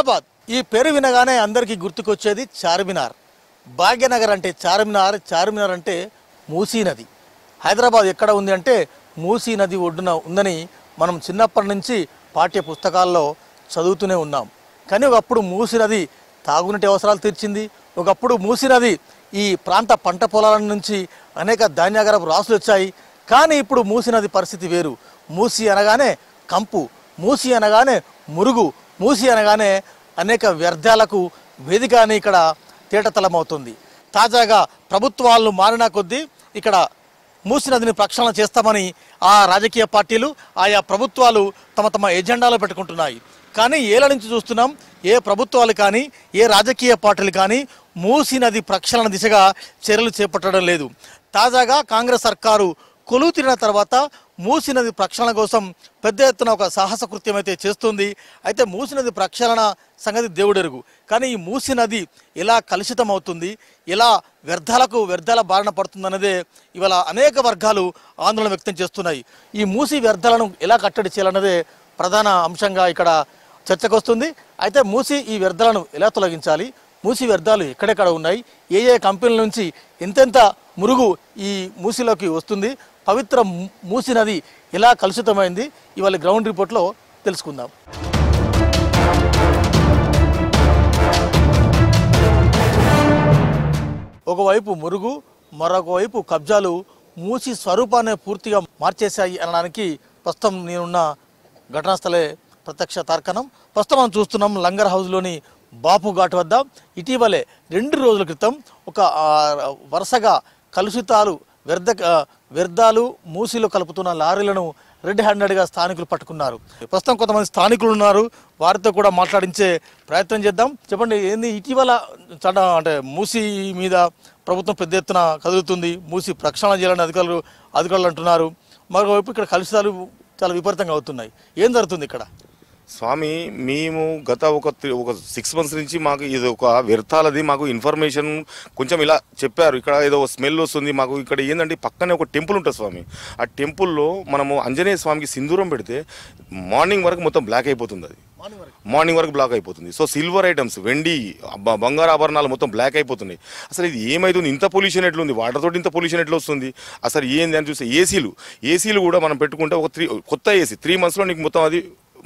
హైదరాబాద్ ఈ పేరు వినగానే అందరికీ గుర్తుకొచ్చేది చార్మినార్. భాగ్యనగర్ అంటే చార్మినార్, చార్మినార్ అంటే మూసీ నది. హైదరాబాద్ ఎక్కడ ఉంది అంటే మూసీ నది ఒడ్డున ఉందని మనం చిన్నప్పటి నుంచి పాఠ్య పుస్తకాల్లో చదువుతూనే ఉన్నాం. కానీ ఒకప్పుడు మూసీ నది తాగునీటి అవసరాలు తీర్చింది. ఒకప్పుడు మూసీ నది ఈ ప్రాంత పంట పొలాల నుంచి అనేక ధాన్యాగారపు రాసులు వచ్చాయి. కానీ ఇప్పుడు మూసీ నది పరిస్థితి వేరు. మూసీ అనగానే కంపు, మూసీ అనగానే మురుగు, మూసీ అనగానే అనేక వ్యర్థాలకు వేదిక అని ఇక్కడ తేటతలమవుతుంది. తాజాగా ప్రభుత్వాలు మారిన కొద్దీ ఇక్కడ మూసీ నదిని ప్రక్షాళన చేస్తామని ఆ రాజకీయ పార్టీలు, ఆయా ప్రభుత్వాలు తమ తమ ఎజెండాలో పెట్టుకుంటున్నాయి. కానీ ఏళ్ల నుంచి చూస్తున్నాం, ఏ ప్రభుత్వాలు కానీ ఏ రాజకీయ పార్టీలు కానీ మూసీ నది ప్రక్షాళన దిశగా చర్యలు చేపట్టడం లేదు. తాజాగా కాంగ్రెస్ సర్కారు కొలువు తీరిన తర్వాత మూసీ నది ప్రక్షాళన కోసం పెద్ద ఎత్తున ఒక సాహస కృత్యం అయితే చేస్తుంది. అయితే మూసీ నది ప్రక్షాళన సంగతి దేవుడెరుగు. కానీ ఈ మూసీ నది ఎలా కలుషితం అవుతుంది, ఎలా వ్యర్థాల బారిన పడుతుందన్నదే ఇవాళ అనేక వర్గాలు ఆందోళన వ్యక్తం చేస్తున్నాయి. ఈ మూసీ వ్యర్థాలను ఎలా కట్టడి చేయాలన్నదే ప్రధాన అంశంగా ఇక్కడ చర్చకు వస్తుంది. అయితే మూసీ ఈ వ్యర్థాలను ఎలా తొలగించాలి, మూసీ వ్యర్థాలు ఎక్కడెక్కడ ఉన్నాయి, ఏ ఏ కంపెనీల నుంచి ఎంతెంత మురుగు ఈ మూసీలోకి వస్తుంది, పవిత్ర మూసీ నది ఎలా కలుషితమైంది, ఇవాళ గ్రౌండ్ రిపోర్ట్లో తెలుసుకుందాం. ఒకవైపు మురుగు, మరొక వైపు కబ్జాలు మూసీ స్వరూపాన్ని పూర్తిగా మార్చేశాయి అనడానికి ప్రస్తుతం నేనున్న ఘటనాస్థలే ప్రత్యక్ష తార్కణం. ప్రస్తుతం మనం చూస్తున్నాం లంగర్ హౌస్లోని బాపు ఘాట్ వద్ద. ఇటీవలే 2 రోజుల క్రితం ఒక వరుసగా కలుషితాలు వ్యర్థాలు మూసీలో కలుపుతున్న లారీలను రెడ్ హ్యాండెడ్గా స్థానికులు పట్టుకున్నారు. ప్రస్తుతం కొంతమంది స్థానికులు ఉన్నారు, వారితో కూడా మాట్లాడించే ప్రయత్నం చేద్దాం. చెప్పండి, ఏంది ఇటీవల అంటే మూసీ మీద ప్రభుత్వం పెద్ద ఎత్తున కదులుతుంది, మూసీ ప్రక్షాళన చేయాలని అధికారులు అంటున్నారు. మరోవైపు ఇక్కడ కలుషితాలు చాలా విపరీతంగా అవుతున్నాయి. ఏం జరుగుతుంది ఇక్కడ? స్వామి, మేము గత ఒక 6 months నుంచి మాకు ఇది ఒక వ్యర్థాలది మాకు ఇన్ఫర్మేషన్ కొంచెం ఇలా చెప్పారు. ఇక్కడ ఏదో స్మెల్ వస్తుంది మాకు. ఇక్కడ ఏంటంటే పక్కనే ఒక టెంపుల్ ఉంటుంది స్వామి. ఆ టెంపుల్లో మనము ఆంజనేయ స్వామికి సింధూరం పెడితే మార్నింగ్ వరకు మొత్తం బ్లాక్ అయిపోతుంది. అది మార్నింగ్ వరకు బ్లాక్ అయిపోతుంది. సో సిల్వర్ ఐటమ్స్, వెండి, బంగారు ఆభరణాలు మొత్తం బ్లాక్ అయిపోతున్నాయి. అసలు ఇది ఏమైతుంది? ఇంత పొల్యూషన్ ఎట్లుంది? వాటర్ తోటి ఇంత పొల్యూషన్ ఎట్లా వస్తుంది? అసలు ఏంది అని చూస్తే ఏసీలు కూడా మనం పెట్టుకుంటే ఒక కొత్త ఏసీ 3 monthsలో నీకు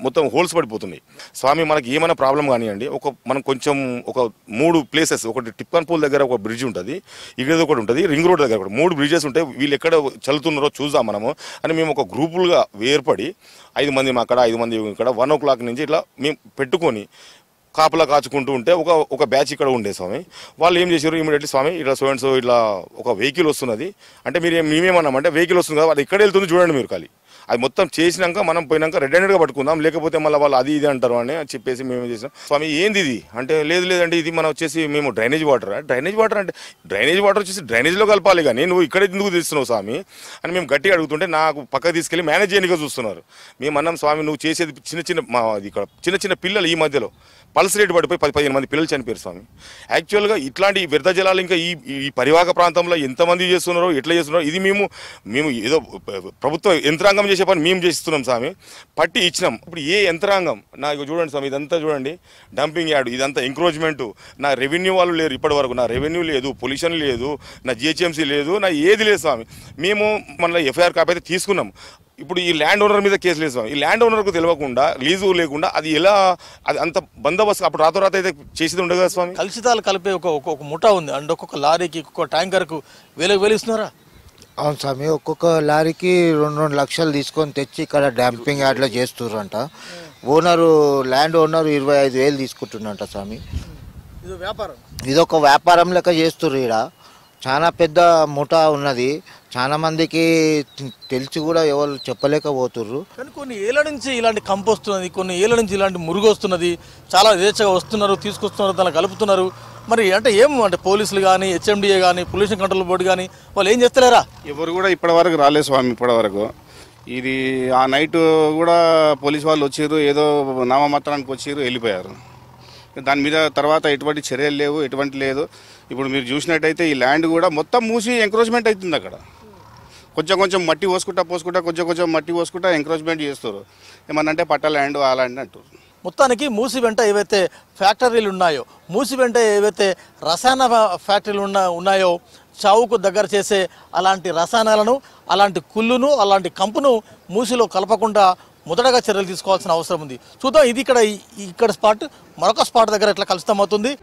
మొత్తం హోల్స్ పడిపోతున్నాయి. స్వామి, మనకి ఏమైనా ప్రాబ్లం కానివ్వండి, మనం కొంచెం ఒక 3 places, ఒకటి టిప్పన్ పూల్ దగ్గర ఒక బ్రిడ్జ్ ఉంటుంది, ఇక్కడ ఒకటి ఉంటుంది, రింగ్ రోడ్ దగ్గర 3 bridges ఉంటాయి. వీళ్ళు ఎక్కడ చల్లుతున్నారో చూద్దాం మనము అని మేము ఒక గ్రూపులుగా ఏర్పడి 5 మంది అక్కడ 5 మంది ఇక్కడ 1 o'clock నుంచి ఇట్లా మేము పెట్టుకొని కాపలా కాచుకుంటూ ఉంటే ఒక బ్యాచ్ ఇక్కడ ఉండే స్వామి. వాళ్ళు ఏం చేశారు, ఇమీడియట్లీ స్వామి ఇట్లా సో ఇట్లా ఒక వెహికల్ వస్తున్నది అంటే మేమేమన్నామంటే వెహికల్ వస్తుంది కదా, అది ఎక్కడ వెళ్తుంది చూడండి మీరు. ఖాళీ అది మొత్తం చేసినాక మనం పోయినాక రెడ్ హ్యాండెడ్గా పట్టుకుందాం, లేకపోతే మళ్ళీ వాళ్ళు అది ఇది అంటారు అని చెప్పేసి మేము చేసాం. స్వామి ఏంది ఇది అంటే, లేదంటే ఇది మనం వచ్చేసి మేము డ్రైనేజ్ వాటర్ అంటే డ్రైనేజ్ వాటర్ వచ్చేసి డ్రైనేజ్లో కలపాలి, కానీ నువ్వు ఇక్కడ ఎందుకు తీస్తున్నావు స్వామి అని మేము గట్టిగా అడుగుతుంటే నాకు పక్కకు తీసుకెళ్ళి మేనేజ్ చేయడానికి చూస్తున్నారు. మేము అన్నాం, స్వామి నువ్వు చేసేది ఇక్కడ చిన్న పిల్లలు ఈ మధ్యలో పల్స్ రేట్ పడిపోయి 10-15 మంది పిల్లలు చనిపోయారు స్వామి. యాక్చువల్గా ఇట్లాంటి వ్యర్థ జలాలు ఇంకా ఈ పరివాహక ప్రాంతంలో ఎంతమంది చేస్తున్నారో, ఎట్లా చేస్తున్నారో, ఇది మేము ఏదో ప్రభుత్వ యంత్రాంగం చేసే పని మేము చేస్తున్నాం స్వామి. పట్టి ఇచ్చినాం. ఇప్పుడు ఏ యంత్రాంగం నాకు చూడండి స్వామి, ఇదంతా చూడండి డంపింగ్ యార్డ్, ఇదంతా ఎంక్రోచ్మెంటు. నా రెవెన్యూ వాళ్ళు లేరు ఇప్పటి వరకు, నా రెవెన్యూ లేదు, పొల్యూషన్ లేదు, నా జిహెచ్ఎంసీ లేదు, నా ఏది లేదు స్వామి. మేము మన ఎఫ్ఐఆర్ కాపీ అయితే తీసుకున్నాం. ఇప్పుడు ఈ ల్యాండ్ ఓనర్ మీద కేసు లేదు స్వామి. ఈ ల్యాండ్ ఓనర్కు తెలియకుండా, లీజు లేకుండా అది ఎలా, అది అంత బందోబస్తు అప్పుడు రాత అయితే చేసేది ఉండదు కదా స్వామి. కలుషితాలు కలిపే ఒక ముఠా ఉంది అండ్ ఒక్కొక్క లారీకి ఒక్కొక్క ట్యాంకర్కు వేలకు ఇస్తున్నారా? అవును స్వామి, ఒక్కొక్క లారీకి 2 లక్షలు తీసుకొని తెచ్చి ఇక్కడ డంపింగ్ యార్డ్లో చేస్తుర్రంట. ల్యాండ్ ఓనరు 25,000 తీసుకుంటున్నంట స్వామి. ఇదొక వ్యాపారం లెక్క చేస్తుర్రు. ఇక్కడ చాలా పెద్ద ముఠా ఉన్నది. చాలా మందికి తెలిసి కూడా ఎవరు చెప్పలేకపోతుర్రు. కానీ కొన్ని ఏళ్ళ నుంచి ఇలాంటి కంపు వస్తున్నది, కొన్ని ఏళ్ళ నుంచి ఇలాంటి మురుగు వస్తున్నది, చాలా యథేచ్ఛగా వస్తున్నారు, తీసుకొస్తున్నారు, దాన్ని కలుపుతున్నారు. మరి అంటే అంటే పోలీసులు కానీ, హెచ్ఎండిఏ కానీ, పొల్యూషన్ కంట్రోల్ బోర్డు కానీ వాళ్ళు ఏం చేస్తలేరా? ఎవరు కూడా ఇప్పటివరకు రాలేదు స్వామి. ఇప్పటివరకు ఇది ఆ నైట్ కూడా పోలీసు వాళ్ళు వచ్చారు, ఏదో నామమాత్రానికి వచ్చారు, వెళ్ళిపోయారు. దాని మీద తర్వాత ఎటువంటి చర్యలు లేవు, ఎటువంటి లేదు. ఇప్పుడు మీరు చూసినట్టయితే ఈ ల్యాండ్ కూడా మొత్తం మూసి ఎంక్రోచ్మెంట్ అవుతుంది. అక్కడ కొంచెం మట్టి పోసుకుంటా కొంచెం మట్టి పోసుకుంటా ఎంక్రోచ్మెంట్ చేస్తారు. ఏమన్నంటే పట్ట ల్యాండ్ ఆ ల్యాండ్ అంటారు. మొత్తానికి మూసి వెంట ఏవైతే ఫ్యాక్టరీలు ఉన్నాయో, మూసి వెంట ఏవైతే రసాయన ఫ్యాక్టరీలు ఉన్నాయో, చావుకు దగ్గర చేసే అలాంటి రసాయనాలను, అలాంటి కుళ్ళును, అలాంటి కంపును మూసిలో కలపకుండా మొదటగా చర్యలు తీసుకోవాల్సిన అవసరం ఉంది. చూద్దాం ఇది ఇక్కడ స్పాట్, మరొక స్పాట్ దగ్గర ఎట్లా కలుషితమవుతుంది.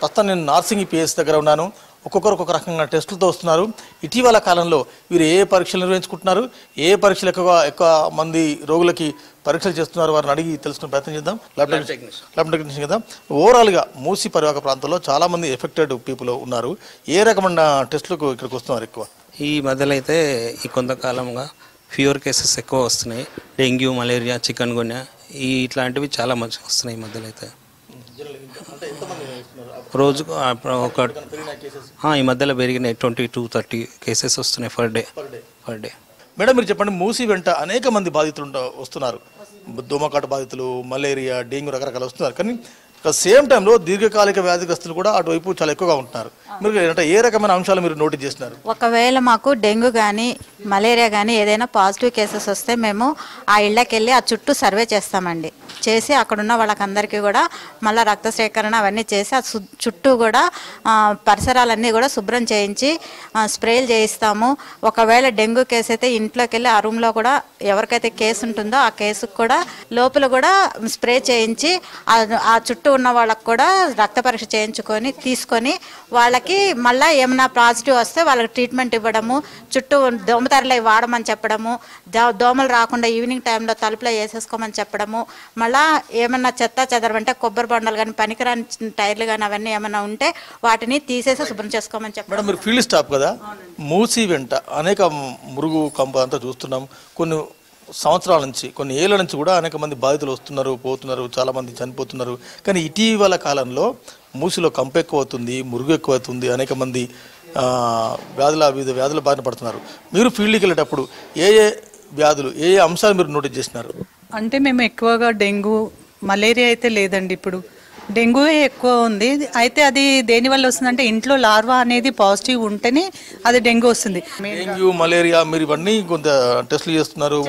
ప్రస్తుతం నేను నార్సింగి పిఎస్ దగ్గర ఉన్నాను. ఒక్కొక్కరు ఒక్కొక్క రకంగా టెస్టులతో వస్తున్నారు. ఇటీవల కాలంలో వీరు ఏ పరీక్షలు నిర్వహించుకుంటున్నారు, ఏ పరీక్షలు ఎక్కువ మంది రోగులకి పరీక్షలు చేస్తున్నారు, వారిని అడిగి తెలుసుకునే ప్రయత్నం చేద్దాం. ల్యాబ్ టెక్నీషియన్ కదా. ఓవరాల్గా మూసి పరివాహక ప్రాంతంలో చాలామంది ఎఫెక్టెడ్ పీపుల్ ఉన్నారు. ఏ రకమైన టెస్టులకు ఇక్కడికి వస్తున్నారు ఎక్కువ? ఈ మధ్యలో అయితే ఈ కొంతకాలంగా ఫీవర్ కేసెస్ ఎక్కువ వస్తున్నాయి. డెంగ్యూ, మలేరియా, చికెన్ గున్యా ఇట్లాంటివి చాలా మంచిగా వస్తున్నాయి ఈ మధ్యలో అయితే. రోజుకు ఈ మధ్యలో పెరిగినాయి 22-30 కేసెస్ వస్తున్నాయి పర్ డే. మేడం మీరు చెప్పండి, మూసి వెంట అనేక మంది బాధితులు వస్తున్నారు. దోమకాటు బాధితులు, మలేరియా, డెంగ్యూ రకరకాలు వస్తున్నారు. కానీ సేమ్ టైంలో దీర్ఘకాలిక వ్యాధిగ్రస్తులు కూడా అటువైపు చాలా ఎక్కువగా ఉంటున్నారు. మీరు అంటే ఏ రకమైన అంశాలు మీరు నోటీస్ చేస్తున్నారు? ఒకవేళ మాకు డెంగ్యూ కానీ మలేరియా కానీ ఏదైనా పాజిటివ్ కేసెస్ వస్తే మేము ఆ ఇళ్ళకి వెళ్ళి ఆ చుట్టూ సర్వే చేస్తామండి. చేసి అక్కడున్న వాళ్ళకందరికీ కూడా మళ్ళీ రక్త సేకరణ అవన్నీ చేసి ఆ చుట్టూ కూడా పరిసరాలన్నీ కూడా శుభ్రం చేయించి స్ప్రేలు చేయిస్తాము. ఒకవేళ డెంగ్యూ కేసు అయితే ఇంట్లోకి వెళ్ళి ఆ రూమ్లో కూడా ఎవరికైతే కేసు ఉంటుందో ఆ కేసుకు కూడా లోపల కూడా స్ప్రే చేయించి ఆ చుట్టూ ఉన్న వాళ్ళకు కూడా రక్త పరీక్ష చేయించుకొని తీసుకొని వాళ్ళకి మళ్ళీ ఏమైనా పాజిటివ్ వస్తే వాళ్ళకి ట్రీట్మెంట్ ఇవ్వడము, చుట్టూ దోమతెరలు వాడమని చెప్పడము, దోమలు రాకుండా ఈవినింగ్ టైంలో తలుపులో వేసేసుకోమని చెప్పడము, మళ్ళీ ఏమన్నా చెత్త చెదరం అంటే కొబ్బరి బండలు కానీ పనికిరాని టైర్లు కానీ అవన్నీ ఏమైనా ఉంటే వాటిని తీసేసి శుభ్రం చేసుకోమని చెప్పడం. మీరు ఫీల్డ్ స్టాఫ్ కదా, మూసి వెంట అనేక మురుగు కంప అంతా చూస్తున్నాం. కొన్ని సంవత్సరాల నుంచి, కొన్ని ఏళ్ళ నుంచి కూడా అనేక మంది బాధితులు వస్తున్నారు, పోతున్నారు, చాలామంది చనిపోతున్నారు. కానీ ఇటీవల కాలంలో మూసిలో కంపు ఎక్కువ అవుతుంది, మురుగు ఎక్కువ అవుతుంది, అనేక మంది వివిధ వ్యాధుల బారిన పడుతున్నారు. మీరు ఫీల్డ్కి వెళ్ళేటప్పుడు ఏ వ్యాధులు, ఏ అంశాలు మీరు నోటీస్ చేసినారు? అంటే మేము ఎక్కువగా డెంగ్యూ, మలేరియా అయితే లేదండి. ఇప్పుడు డెంగ్యూ ఎక్కువ ఉంది. అయితే అది దేనివల్ల వస్తుందంటే ఇంట్లో లార్వా అనేది పాజిటివ్ ఉంటేనే అది డెంగ్యూ వస్తుంది. డెంగ్యూ, మలేరియా మీరు ఇవన్నీ కొంత టెస్టులు చేస్తున్నారు,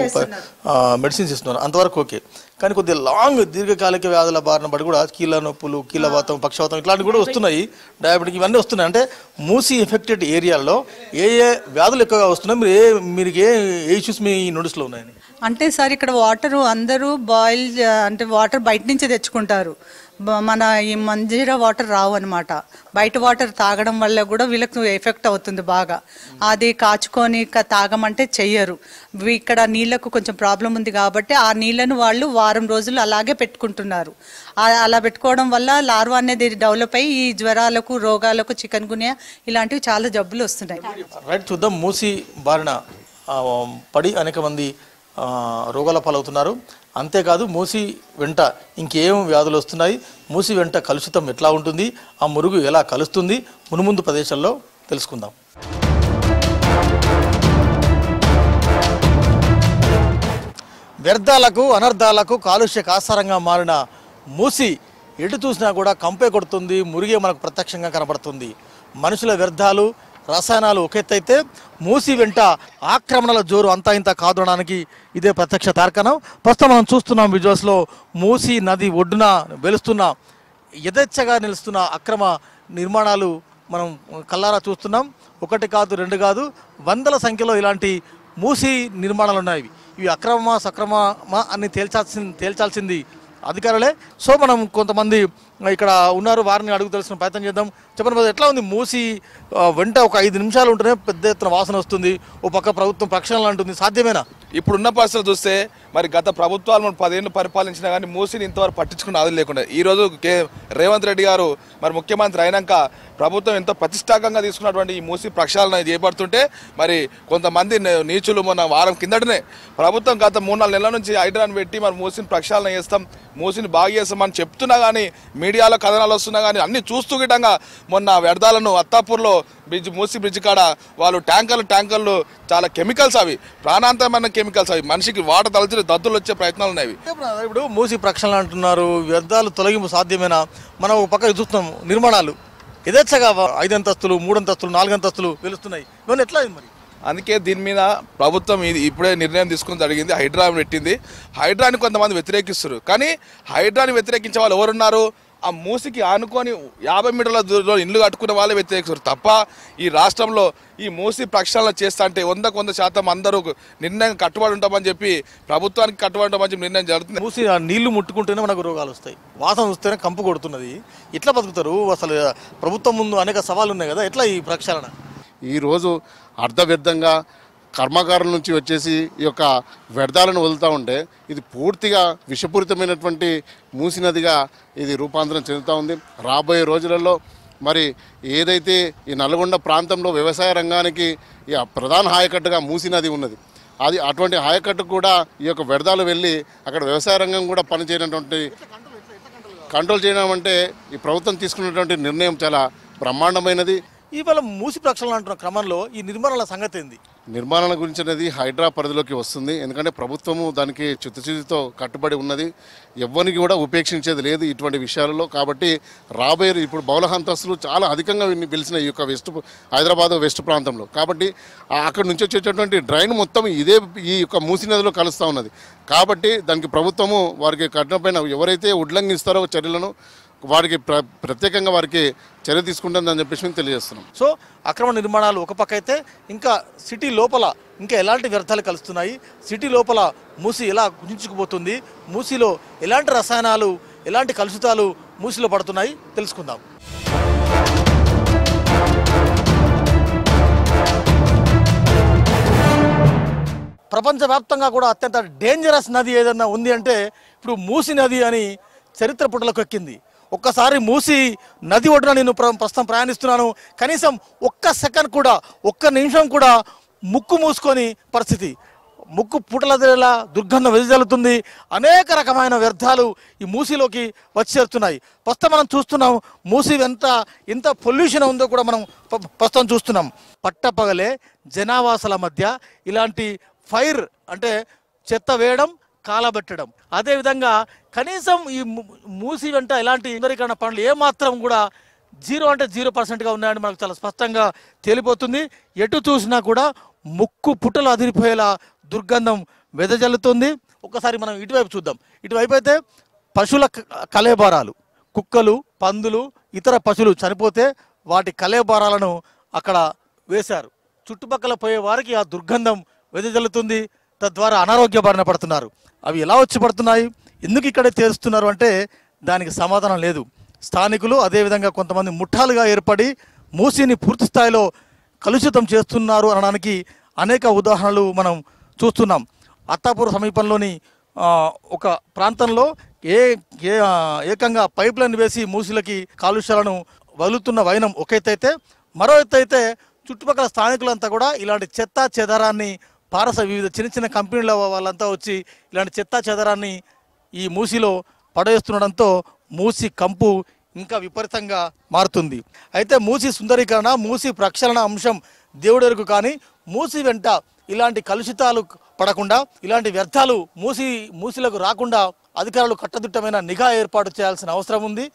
మెడిసిన్స్ ఇస్తున్నారు, అంతవరకు ఓకే. కానీ కొద్దిగా లాంగ్ దీర్ఘకాలిక వ్యాధుల బారిన పడి కూడా కీళ్ళ నొప్పులు, కీళ్ళవాతం, పక్షవాతం ఇట్లాంటివి కూడా వస్తున్నాయి, డయాబెటిక్ ఇవన్నీ వస్తున్నాయి. అంటే మూసి ఎఫెక్టెడ్ ఏరియాల్లో ఏ వ్యాధులు ఎక్కువగా వస్తున్నాయి? మీరు ఏ ఇష్యూస్ మీ నోటీస్లో ఉన్నాయని? అంటే సార్ ఇక్కడ వాటర్ అందరూ బాయిల్ అంటే వాటర్ బయట నుంచి తెచ్చుకుంటారు. మన ఈ మంజీరా వాటర్ రావు అనమాట. బయట వాటర్ తాగడం వల్ల కూడా వీళ్ళకు ఎఫెక్ట్ అవుతుంది బాగా. అది కాచుకొని తాగమంటే చెయ్యరు. ఇక్కడ నీళ్లకు కొంచెం ప్రాబ్లం ఉంది కాబట్టి ఆ నీళ్లను వాళ్ళు వారం రోజులు అలాగే పెట్టుకుంటున్నారు. అలా పెట్టుకోవడం వల్ల లార్వా అనేది డెవలప్ అయ్యి ఈ జ్వరాలకు, రోగాలకు, చికెన్ గున్యా ఇలాంటివి చాలా జబ్బులు వస్తున్నాయి. రైట్, చూద్దాం. మూసి బారిన పడి అనేక మంది రోగాల పాలవుతున్నారు. అంతేకాదు మూసి వెంట ఇంకేం వ్యాధులు వస్తున్నాయి, మూసి వెంట కలుషితం ఎట్లా ఉంటుంది, ఆ మురుగు ఎలా కలుస్తుంది, మునుముందు ప్రదేశాల్లో తెలుసుకుందాం. వ్యర్థాలకు, అనర్థాలకు కాలుష్య కాసారంగా మారిన మూసి ఎటు చూసినా కూడా కంపే కొడుతుంది, మురిగే మనకు ప్రత్యక్షంగా కనబడుతుంది. మనుషుల వ్యర్థాలు, రసాయనాలు ఒక ఎత్తైతే మూసి వెంట ఆక్రమణల జోరు అంతా ఇంత కాదనడానికి ఇదే ప్రత్యక్ష తార్కాణం. ప్రస్తుతం మనం చూస్తున్నాం విజువల్స్లో మూసి నది ఒడ్డున వెలుస్తున్న యథేచ్ఛగా నిలుస్తున్న అక్రమ నిర్మాణాలు మనం కల్లారా చూస్తున్నాం. ఒకటి కాదు, రెండు కాదు, వందల సంఖ్యలో ఇలాంటి మూసి నిర్మాణాలు ఉన్నాయి. ఇవి అక్రమమా సక్రమమా అని తేల్చాల్సింది అధికారులే. సో మనం కొంతమంది ఇక్కడ ఉన్నారు, వారిని అడుగు తెలుసుకునే ప్రయత్నం చేద్దాం. చెప్పండి, ఎట్లా ఉంది? మూసి వెంట ఒక 5 నిమిషాలు ఉంటేనే పెద్ద ఎత్తున వాసన వస్తుంది, ఓ పక్క ప్రభుత్వం ప్రక్షాళన అంటుంది, సాధ్యమేనా? ఇప్పుడున్న పరిస్థితులు చూస్తే మరి గత ప్రభుత్వాలు మనం 10 ఏళ్ళు పరిపాలించినా కానీ మూసిని ఇంతవరకు పట్టించుకున్న ఆదులు లేకుండా ఈరోజు రేవంత్ రెడ్డి గారు మరి ముఖ్యమంత్రి అయినాక ప్రభుత్వం ఎంతో ప్రతిష్టాకంగా తీసుకున్నటువంటి ఈ మూసి ప్రక్షాళన చేపడుతుంటే మరి కొంతమంది నీచులు మొన్న వారం కిందటనే ప్రభుత్వం గత 3-4 నెలల నుంచి హైడ్రాన్ పెట్టి మరి మూసిని ప్రక్షాళన చేస్తాం, మూసిని బాగు చేస్తామని చెప్తున్నా కానీ మీడియాలో కథనాలు వస్తున్నా కానీ అన్ని చూస్తూ గిట్టంగా మొన్న వ్యర్థాలను అత్తాపూర్లో మూసీ బ్రిడ్జ్ కాడ వాళ్ళు ట్యాంకర్లు చాలా కెమికల్స్, అవి ప్రాణాంతరమైన కెమికల్స్, అవి మనిషికి వాటర్ తలచిన దద్దులు వచ్చే ప్రయత్నాలు ఉన్నాయి. ఇప్పుడు మూసీ ప్రక్షాళన అంటున్నారు, వ్యర్థాలు తొలగింపు సాధ్యమేనా? మనం ఒక పక్క చూస్తున్నాం నిర్మాణాలు యథేచ్ఛగా 5 అంతస్తులు 3 అంతస్తులు 4 అంతస్తులు వెలుస్తున్నాయి. ఇవన్నీ ఎట్లా మరి? అందుకే దీని మీద ప్రభుత్వం ఇప్పుడే నిర్ణయం తీసుకుని జరిగింది. హైడ్రా పెట్టింది. హైడ్రాని కొంతమంది వ్యతిరేకిస్తారు, కానీ హైడ్రాని వ్యతిరేకించే వాళ్ళు ఎవరున్నారు? ఆ మూసికి ఆనుకొని 50 మీటర్ల దూరంలో ఇల్లు కట్టుకునే వాళ్ళే వ్యతిరేకిస్తారు తప్ప ఈ రాష్ట్రంలో ఈ మూసి ప్రక్షాళన చేస్తా అంటే 100% అందరూ నిర్ణయం కట్టుబడి ఉంటామని చెప్పి ప్రభుత్వానికి కట్టుబడి ఉంటామని చెప్పి నిర్ణయం జరుగుతుంది. మూసి నీళ్లు ముట్టుకుంటేనే మనకు రోగాలు వస్తాయి, వాసన చూస్తేనే కంపు కొడుతున్నది. ఎట్లా బతుకుతారు? అసలు ప్రభుత్వం ముందు అనేక సవాళ్ళు ఉన్నాయి కదా, ఎట్లా ఈ ప్రక్షాళన? ఈరోజు అర్ధవ్యర్థంగా కర్మాగారం నుంచి వచ్చేసి ఈ యొక్క వ్యర్థాలను వదులుతూ ఉంటే ఇది పూర్తిగా విషపూరితమైనటువంటి మూసి నదిగా ఇది రూపాంతరం చెందుతూ ఉంది. రాబోయే రోజులలో మరి ఏదైతే ఈ నల్గొండ ప్రాంతంలో వ్యవసాయ రంగానికి ప్రధాన హాయకట్టుగా మూసి నది ఉన్నది, అది అటువంటి హాయకట్టుకు కూడా ఈ యొక్క వ్యర్థాలు వెళ్ళి అక్కడ వ్యవసాయ రంగం కూడా పనిచేయనటువంటి కంట్రోల్ చేయడం అంటే ఈ ప్రభుత్వం తీసుకున్నటువంటి నిర్ణయం చాలా బ్రహ్మాండమైనది. ఇవాళ మూసి ప్రక్షాళన అంటున్న క్రమంలో ఈ నిర్మాణాల సంగతి ఏంది? నిర్మాణాల గురించి అనేది హైడ్రా పరిధిలోకి వస్తుంది. ఎందుకంటే ప్రభుత్వము దానికి చిత్తశుద్ధితో కట్టుబడి ఉన్నది, ఎవ్వరికి కూడా ఉపేక్షించేది లేదు ఇటువంటి విషయాలలో. కాబట్టి రాబోయే ఇప్పుడు బహుళ అంతస్తులు చాలా అధికంగా వెలిసిన ఈ యొక్క హైదరాబాద్ వెస్ట్ ప్రాంతంలో, కాబట్టి అక్కడి నుంచి వచ్చేటటువంటి డ్రైన్ మొత్తం ఈ యొక్క మూసి నదిలో కలుస్తూ ఉన్నది. కాబట్టి దానికి ప్రభుత్వము వారికి కఠినమైన ఎవరైతే ఉల్లంఘిస్తారో చర్యలను వారికి ప్రత్యేకంగా వారికి చర్య తీసుకుంటుందని చెప్పేసి తెలియజేస్తున్నాం. సో అక్రమ నిర్మాణాలు ఒక పక్క అయితే, ఇంకా సిటీ లోపల ఇంకా ఎలాంటి వ్యర్థాలు కలుస్తున్నాయి, సిటీ లోపల మూసి ఎలా గుంజుకుపోతుంది, మూసిలో ఎలాంటి రసాయనాలు ఎలాంటి కలుషితాలు మూసిలో పడుతున్నాయి తెలుసుకుందాం. ప్రపంచవ్యాప్తంగా కూడా అత్యంత డేంజరస్ నది ఏదన్నా ఉంది అంటే ఇప్పుడు మూసి నది అని చరిత్ర పుటలకు ఎక్కింది. ఒక్కసారి మూసి నది ఒడ్డున నేను ప్రస్తుతం ప్రయాణిస్తున్నాను, కనీసం ఒక్క సెకండ్ కూడా ఒక్క నిమిషం కూడా ముక్కు మూసుకొని పరిస్థితి, ముక్కు పుటలదేలా దుర్గంధం వెదజల్లుతుంది. అనేక రకమైన వ్యర్థాలు ఈ మూసిలోకి వచ్చేస్తున్నాయి. ప్రస్తుతం మనం చూస్తున్నాం మూసి ఎంత పొల్యూషన్ ఉందో కూడా మనం ప్రస్తుతం చూస్తున్నాం. పట్టపగలే జనావాసాల మధ్య ఇలాంటి ఫైర్ అంటే చెత్త వేయడం, కాలబెట్టడం, అదేవిధంగా కనీసం ఈ మూసి వెంట ఎలాంటి ఇంధరీకరణ పనులు ఏమాత్రం కూడా 0% ఉన్నాయని మనకు చాలా స్పష్టంగా తేలిపోతుంది. ఎటు చూసినా కూడా ముక్కు పుట్టలు అదిరిపోయేలా దుర్గంధం వెదజల్లుతుంది. ఒక్కసారి మనం ఇటువైపు చూద్దాం. ఇటువైపు అయితే పశువుల కలేబారాలు, కుక్కలు, పందులు, ఇతర పశువులు చనిపోతే వాటి కలేబారాలను అక్కడ వేశారు. చుట్టుపక్కల పోయే వారికి ఆ దుర్గంధం వెదజల్లుతుంది, తద్వారా అనారోగ్య బారిన పడుతున్నారు. అవి ఎలా వచ్చి పడుతున్నాయి, ఎందుకు ఇక్కడే తేలుస్తున్నారు అంటే దానికి సమాధానం లేదు. స్థానికులు అదేవిధంగా కొంతమంది ముఠాలుగా ఏర్పడి మూసిని పూర్తి స్థాయిలో కలుషితం చేస్తున్నారు అనడానికి అనేక ఉదాహరణలు మనం చూస్తున్నాం. అత్తాపూర్ సమీపంలోని ఒక ప్రాంతంలో ఏకంగా పైప్ లైన్ వేసి మూసిలకి కాలుష్యాలను వదులుతున్న వైనం ఒక ఎత్తు అయితే, మరో ఎత్తు అయితే చుట్టుపక్కల స్థానికులంతా కూడా ఇలాంటి చెత్త చెదారాన్ని వివిధ చిన్న కంపెనీల వాళ్ళంతా వచ్చి ఇలాంటి చెత్త చెదారాన్ని ఈ మూసిలో పడేస్తుండడంతో మూసి కంపు ఇంకా విపరీతంగా మారుతుంది. అయితే మూసి సుందరీకరణ, మూసి ప్రక్షాళన అంశం దేవుడెరుగు, కానీ మూసి వెంట ఇలాంటి కలుషితాలు పడకుండా, ఇలాంటి వ్యర్థాలు మూసిలకు రాకుండా అధికారులు కట్టదిట్టమైన నిఘా ఏర్పాటు చేయాల్సిన అవసరం ఉంది.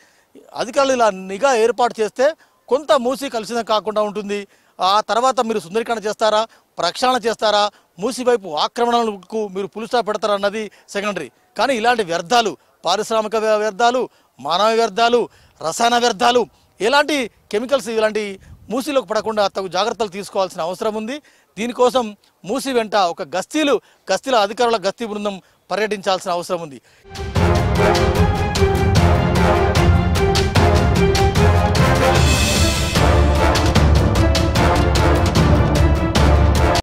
అధికారులు ఇలా నిఘా ఏర్పాటు చేస్తే కొంత మూసి కలుషితం కాకుండా ఉంటుంది. ఆ తర్వాత మీరు సుందరీకరణ చేస్తారా, ప్రక్షాళన చేస్తారా, మూసి వైపు ఆక్రమణలకు మీరు పులుస్టా పెడతారా అన్నది సెకండరీ. కానీ ఇలాంటి వ్యర్థాలు, పారిశ్రామిక వ్యర్థాలు, మానవ వ్యర్థాలు, రసాయన వ్యర్థాలు, ఎలాంటి కెమికల్స్ ఇలాంటి మూసిలోకి పడకుండా తగు జాగ్రత్తలు తీసుకోవాల్సిన అవసరం ఉంది. దీనికోసం మూసి వెంట ఒక గస్తీల అధికారుల గస్తీ బృందం పర్యటించాల్సిన అవసరం ఉంది.